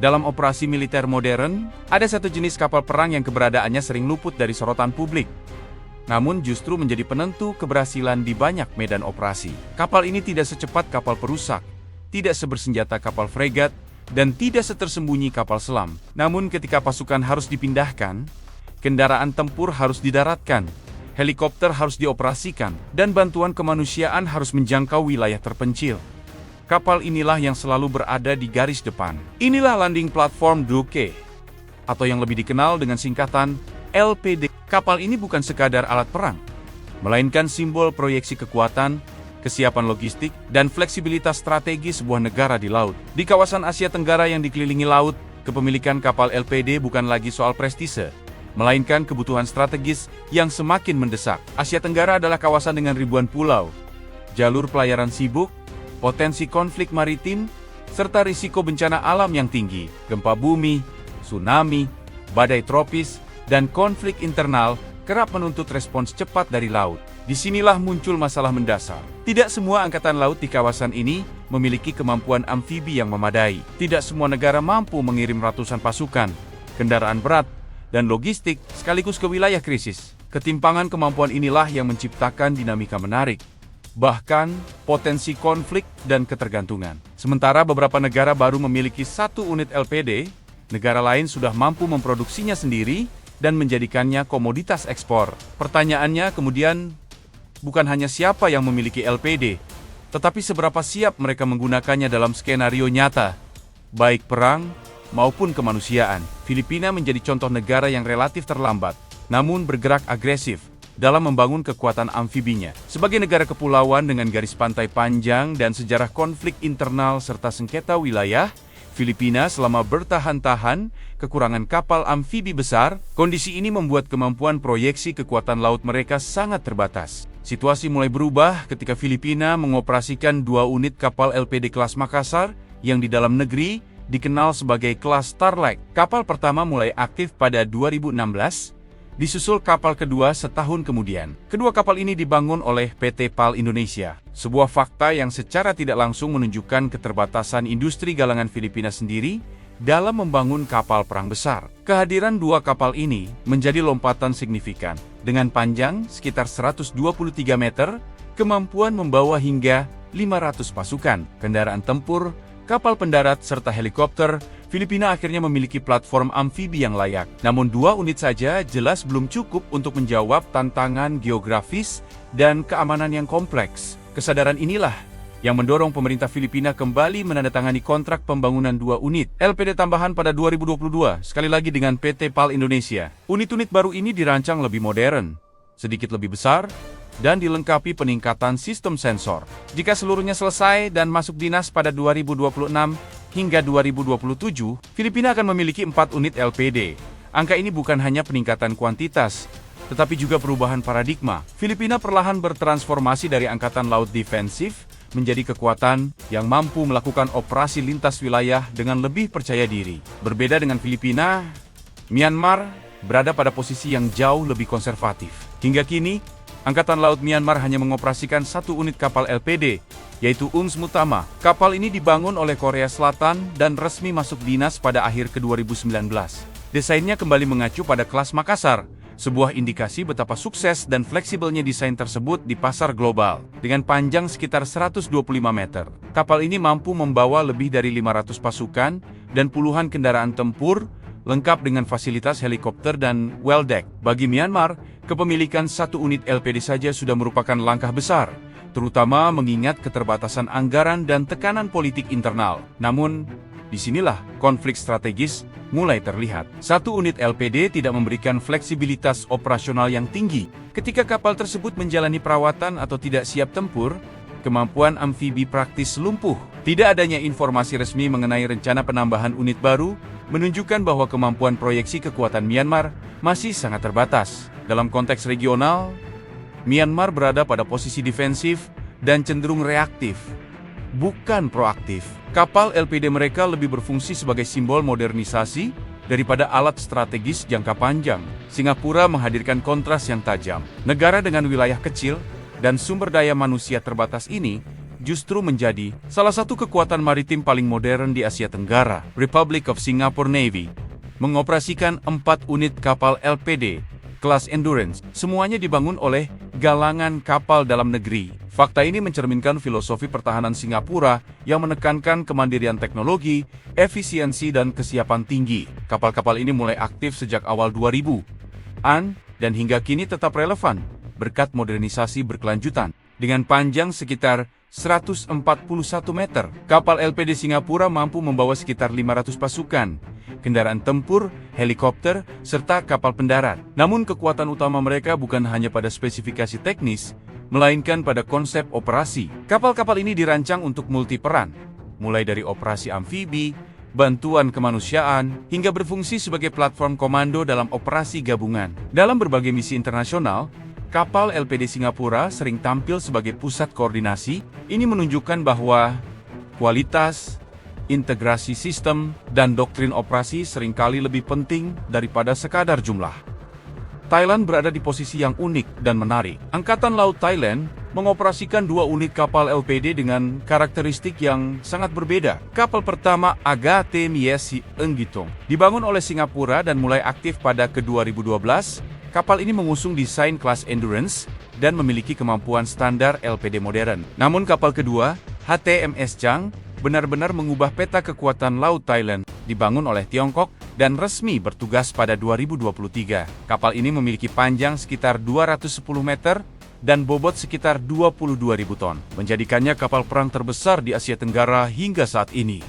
Dalam operasi militer modern, ada satu jenis kapal perang yang keberadaannya sering luput dari sorotan publik. Namun justru menjadi penentu keberhasilan di banyak medan operasi. Kapal ini tidak secepat kapal perusak, tidak sebersenjata kapal fregat, dan tidak setersembunyi kapal selam. Namun ketika pasukan harus dipindahkan, kendaraan tempur harus didaratkan, helikopter harus dioperasikan, dan bantuan kemanusiaan harus menjangkau wilayah terpencil. Kapal inilah yang selalu berada di garis depan. Inilah Landing Platform Duque, atau yang lebih dikenal dengan singkatan LPD. Kapal ini bukan sekadar alat perang, melainkan simbol proyeksi kekuatan, kesiapan logistik, dan fleksibilitas strategi sebuah negara di laut. Di kawasan Asia Tenggara yang dikelilingi laut, kepemilikan kapal LPD bukan lagi soal prestise, melainkan kebutuhan strategis yang semakin mendesak. Asia Tenggara adalah kawasan dengan ribuan pulau, jalur pelayaran sibuk, potensi konflik maritim, serta risiko bencana alam yang tinggi, gempa bumi, tsunami, badai tropis, dan konflik internal kerap menuntut respons cepat dari laut. Disinilah muncul masalah mendasar. Tidak semua angkatan laut di kawasan ini memiliki kemampuan amfibi yang memadai. Tidak semua negara mampu mengirim ratusan pasukan, kendaraan berat, dan logistik sekaligus ke wilayah krisis. Ketimpangan kemampuan inilah yang menciptakan dinamika menarik, bahkan potensi konflik dan ketergantungan. Sementara beberapa negara baru memiliki satu unit LPD, negara lain sudah mampu memproduksinya sendiri dan menjadikannya komoditas ekspor. Pertanyaannya kemudian, bukan hanya siapa yang memiliki LPD, tetapi seberapa siap mereka menggunakannya dalam skenario nyata, baik perang maupun kemanusiaan. Filipina menjadi contoh negara yang relatif terlambat, namun bergerak agresif dalam membangun kekuatan amfibinya. Sebagai negara kepulauan dengan garis pantai panjang dan sejarah konflik internal serta sengketa wilayah, Filipina selama bertahan-tahan kekurangan kapal amfibi besar. Kondisi ini membuat kemampuan proyeksi kekuatan laut mereka sangat terbatas. Situasi mulai berubah ketika Filipina mengoperasikan dua unit kapal LPD kelas Makassar yang di dalam negeri dikenal sebagai kelas Starlight. Kapal pertama mulai aktif pada 2016, disusul kapal kedua setahun kemudian. Kedua kapal ini dibangun oleh PT PAL Indonesia. Sebuah fakta yang secara tidak langsung menunjukkan keterbatasan industri galangan Filipina sendiri dalam membangun kapal perang besar. Kehadiran dua kapal ini menjadi lompatan signifikan. Dengan panjang sekitar 123 meter, kemampuan membawa hingga 500 pasukan, kendaraan tempur, kapal pendarat, serta helikopter, Filipina akhirnya memiliki platform amfibi yang layak. Namun dua unit saja jelas belum cukup untuk menjawab tantangan geografis dan keamanan yang kompleks. Kesadaran inilah yang mendorong pemerintah Filipina kembali menandatangani kontrak pembangunan dua unit LPD tambahan pada 2022, sekali lagi dengan PT PAL Indonesia. Unit-unit baru ini dirancang lebih modern, sedikit lebih besar, dan dilengkapi peningkatan sistem sensor. Jika seluruhnya selesai dan masuk dinas pada 2026 hingga 2027, Filipina akan memiliki 4 unit LPD. Angka ini bukan hanya peningkatan kuantitas, tetapi juga perubahan paradigma. Filipina perlahan bertransformasi dari angkatan laut defensif menjadi kekuatan yang mampu melakukan operasi lintas wilayah dengan lebih percaya diri. Berbeda dengan Filipina, Myanmar berada pada posisi yang jauh lebih konservatif. Hingga kini, Angkatan Laut Myanmar hanya mengoperasikan satu unit kapal LPD, yaitu UNS Mutama. Kapal ini dibangun oleh Korea Selatan dan resmi masuk dinas pada akhir ke-2019. Desainnya kembali mengacu pada kelas Makassar, sebuah indikasi betapa sukses dan fleksibelnya desain tersebut di pasar global. Dengan panjang sekitar 125 meter, kapal ini mampu membawa lebih dari 500 pasukan dan puluhan kendaraan tempur, lengkap dengan fasilitas helikopter dan well deck. Bagi Myanmar, kepemilikan satu unit LPD saja sudah merupakan langkah besar, terutama mengingat keterbatasan anggaran dan tekanan politik internal. Namun, disinilah konflik strategis mulai terlihat. Satu unit LPD tidak memberikan fleksibilitas operasional yang tinggi. Ketika kapal tersebut menjalani perawatan atau tidak siap tempur, kemampuan amfibi praktis lumpuh. Tidak adanya informasi resmi mengenai rencana penambahan unit baru menunjukkan bahwa kemampuan proyeksi kekuatan Myanmar masih sangat terbatas. Dalam konteks regional, Myanmar berada pada posisi defensif dan cenderung reaktif, bukan proaktif. Kapal LPD mereka lebih berfungsi sebagai simbol modernisasi daripada alat strategis jangka panjang. Singapura menghadirkan kontras yang tajam. Negara dengan wilayah kecil dan sumber daya manusia terbatas ini justru menjadi salah satu kekuatan maritim paling modern di Asia Tenggara. Republic of Singapore Navy mengoperasikan 4 unit kapal LPD kelas Endurance, semuanya dibangun oleh galangan kapal dalam negeri. Fakta ini mencerminkan filosofi pertahanan Singapura yang menekankan kemandirian teknologi, efisiensi, dan kesiapan tinggi. Kapal-kapal ini mulai aktif sejak awal 2000-an dan hingga kini tetap relevan berkat modernisasi berkelanjutan. Dengan panjang sekitar 141 meter, kapal LPD Singapura mampu membawa sekitar 500 pasukan, kendaraan tempur, helikopter, serta kapal pendarat. Namun kekuatan utama mereka bukan hanya pada spesifikasi teknis, melainkan pada konsep operasi. Kapal-kapal ini dirancang untuk multiperan, mulai dari operasi amfibi, bantuan kemanusiaan, hingga berfungsi sebagai platform komando dalam operasi gabungan. Dalam berbagai misi internasional, kapal LPD Singapura sering tampil sebagai pusat koordinasi. Ini menunjukkan bahwa kualitas, integrasi sistem, dan doktrin operasi seringkali lebih penting daripada sekadar jumlah. Thailand berada di posisi yang unik dan menarik. Angkatan Laut Thailand mengoperasikan 2 unit kapal LPD dengan karakteristik yang sangat berbeda. Kapal pertama Agate Miesi Enggitong dibangun oleh Singapura dan mulai aktif pada ke-2012. Kapal ini mengusung desain kelas Endurance dan memiliki kemampuan standar LPD modern. Namun kapal kedua, HTMS Chang, benar-benar mengubah peta kekuatan Laut Thailand, dibangun oleh Tiongkok dan resmi bertugas pada 2023. Kapal ini memiliki panjang sekitar 210 meter dan bobot sekitar 22.000 ton, menjadikannya kapal perang terbesar di Asia Tenggara hingga saat ini.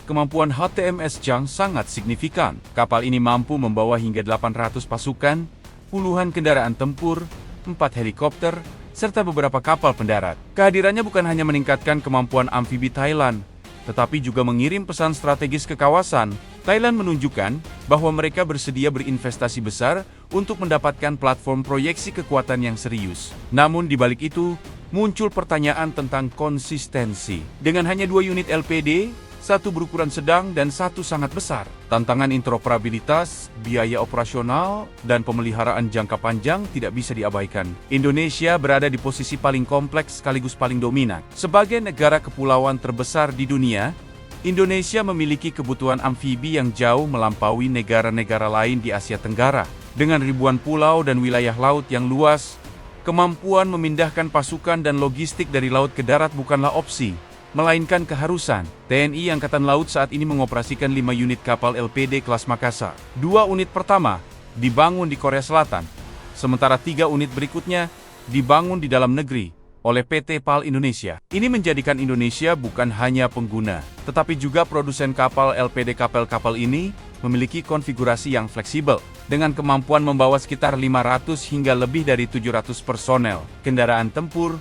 Kemampuan HTMS Chang sangat signifikan. Kapal ini mampu membawa hingga 800 pasukan, puluhan kendaraan tempur, 4 helikopter, serta beberapa kapal pendarat. Kehadirannya bukan hanya meningkatkan kemampuan amfibi Thailand, tetapi juga mengirim pesan strategis ke kawasan. Thailand menunjukkan bahwa mereka bersedia berinvestasi besar untuk mendapatkan platform proyeksi kekuatan yang serius. Namun di balik itu, muncul pertanyaan tentang konsistensi. Dengan hanya 2 unit LPD, 1 berukuran sedang dan 1 sangat besar, tantangan interoperabilitas, biaya operasional, dan pemeliharaan jangka panjang tidak bisa diabaikan. Indonesia berada di posisi paling kompleks sekaligus paling dominan. Sebagai negara kepulauan terbesar di dunia, Indonesia memiliki kebutuhan amfibi yang jauh melampaui negara-negara lain di Asia Tenggara. Dengan ribuan pulau dan wilayah laut yang luas, kemampuan memindahkan pasukan dan logistik dari laut ke darat bukanlah opsi, melainkan keharusan. TNI Angkatan Laut saat ini mengoperasikan 5 unit kapal LPD kelas Makassar. 2 unit pertama dibangun di Korea Selatan, sementara 3 unit berikutnya dibangun di dalam negeri oleh PT PAL Indonesia. Ini menjadikan Indonesia bukan hanya pengguna, tetapi juga produsen kapal LPD. Kapal-kapal ini memiliki konfigurasi yang fleksibel, dengan kemampuan membawa sekitar 500 hingga lebih dari 700 personel, kendaraan tempur,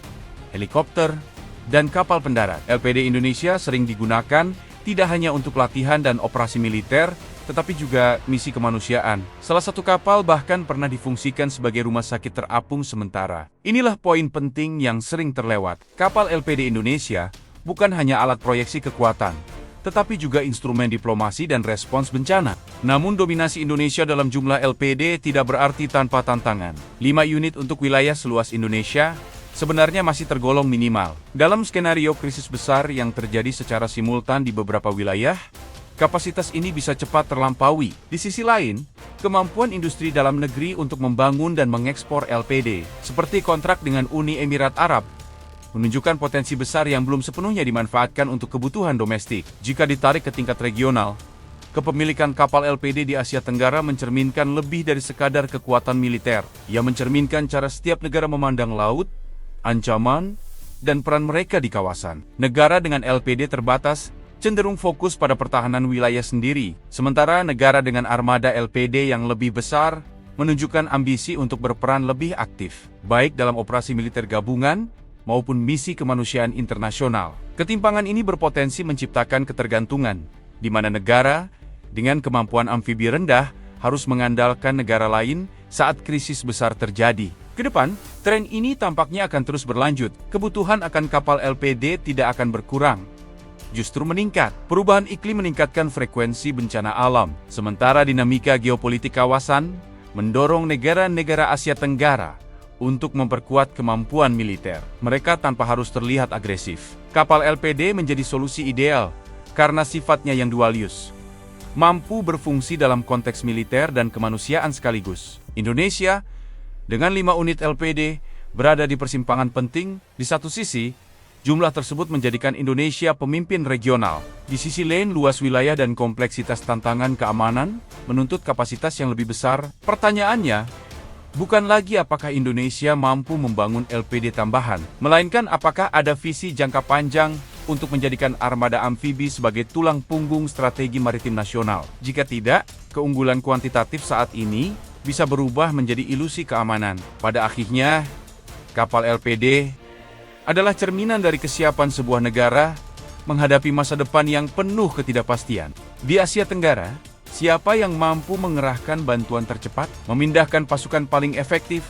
helikopter, dan kapal pendarat. LPD Indonesia sering digunakan tidak hanya untuk latihan dan operasi militer, tetapi juga misi kemanusiaan. Salah satu kapal bahkan pernah difungsikan sebagai rumah sakit terapung sementara. Inilah poin penting yang sering terlewat. Kapal LPD Indonesia bukan hanya alat proyeksi kekuatan, tetapi juga instrumen diplomasi dan respons bencana. Namun dominasi Indonesia dalam jumlah LPD tidak berarti tanpa tantangan. 5 unit untuk wilayah seluas Indonesia sebenarnya masih tergolong minimal. Dalam skenario krisis besar yang terjadi secara simultan di beberapa wilayah, kapasitas ini bisa cepat terlampaui. Di sisi lain, kemampuan industri dalam negeri untuk membangun dan mengekspor LPD, seperti kontrak dengan Uni Emirat Arab, menunjukkan potensi besar yang belum sepenuhnya dimanfaatkan untuk kebutuhan domestik. Jika ditarik ke tingkat regional, kepemilikan kapal LPD di Asia Tenggara mencerminkan lebih dari sekadar kekuatan militer. Ia mencerminkan cara setiap negara memandang laut, ancaman, dan peran mereka di kawasan. Negara dengan LPD terbatas cenderung fokus pada pertahanan wilayah sendiri, sementara negara dengan armada LPD yang lebih besar menunjukkan ambisi untuk berperan lebih aktif, baik dalam operasi militer gabungan maupun misi kemanusiaan internasional. Ketimpangan ini berpotensi menciptakan ketergantungan, di mana negara dengan kemampuan amfibi rendah harus mengandalkan negara lain saat krisis besar terjadi. Kedepan, tren ini tampaknya akan terus berlanjut. Kebutuhan akan kapal LPD tidak akan berkurang, justru meningkat. Perubahan iklim meningkatkan frekuensi bencana alam, sementara dinamika geopolitik kawasan mendorong negara-negara Asia Tenggara untuk memperkuat kemampuan militer mereka tanpa harus terlihat agresif. Kapal LPD menjadi solusi ideal karena sifatnya yang dual use, mampu berfungsi dalam konteks militer dan kemanusiaan sekaligus. Indonesia, dengan 5 unit LPD, berada di persimpangan penting. Di satu sisi, jumlah tersebut menjadikan Indonesia pemimpin regional. Di sisi lain, luas wilayah dan kompleksitas tantangan keamanan menuntut kapasitas yang lebih besar. Pertanyaannya, bukan lagi apakah Indonesia mampu membangun LPD tambahan, melainkan apakah ada visi jangka panjang untuk menjadikan armada amfibi sebagai tulang punggung strategi maritim nasional. Jika tidak, keunggulan kuantitatif saat ini bisa berubah menjadi ilusi keamanan. Pada akhirnya, kapal LPD adalah cerminan dari kesiapan sebuah negara menghadapi masa depan yang penuh ketidakpastian. Di Asia Tenggara, siapa yang mampu mengerahkan bantuan tercepat, memindahkan pasukan paling efektif,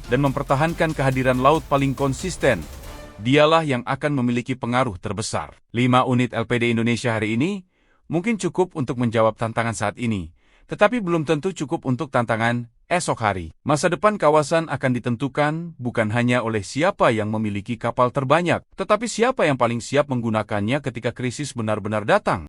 dan mempertahankan kehadiran laut paling konsisten, dialah yang akan memiliki pengaruh terbesar. 5 unit LPD Indonesia hari ini mungkin cukup untuk menjawab tantangan saat ini, tetapi belum tentu cukup untuk tantangan esok hari. Masa depan kawasan akan ditentukan bukan hanya oleh siapa yang memiliki kapal terbanyak, tetapi siapa yang paling siap menggunakannya ketika krisis benar-benar datang.